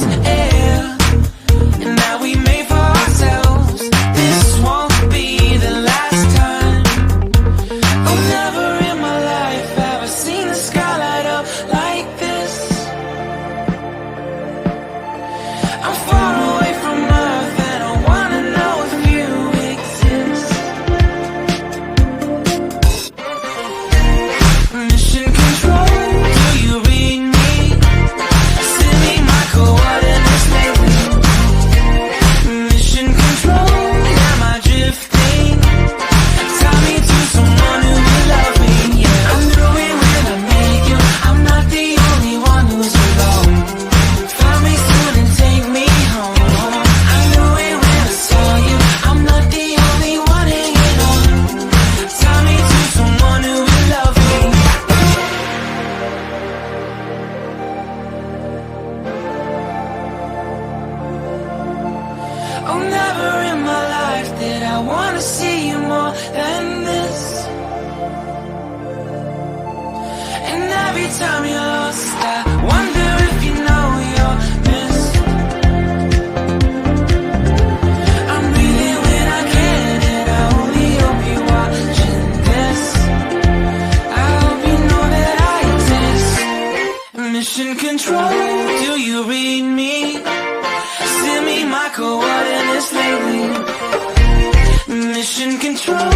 this air, and that we made for ourselves. This won't be the last time. Oh, never in my life have I seen the sky light up like this. I'm far away from Earth and I wanna know if you exist. Mission control, do you read me? Send me my coordinates lately. Mission control, am I drifting? Tie me to someone who will love me, yeah. I knew it when I met you, I'm not the only one who's alone. Find me soon and take me home. I knew it when I saw you, I'm not the only one hanging on. Tie me to someone who will love me. Oh, never in my life did I wanna see you more than this. And every time you're lost, I wonder if you know you're missed. I'm breathing when I can, and I only hope you're watching this. I hope you know that I exist. Mission control, do you read me? Send me my coordinates lately. Mission control,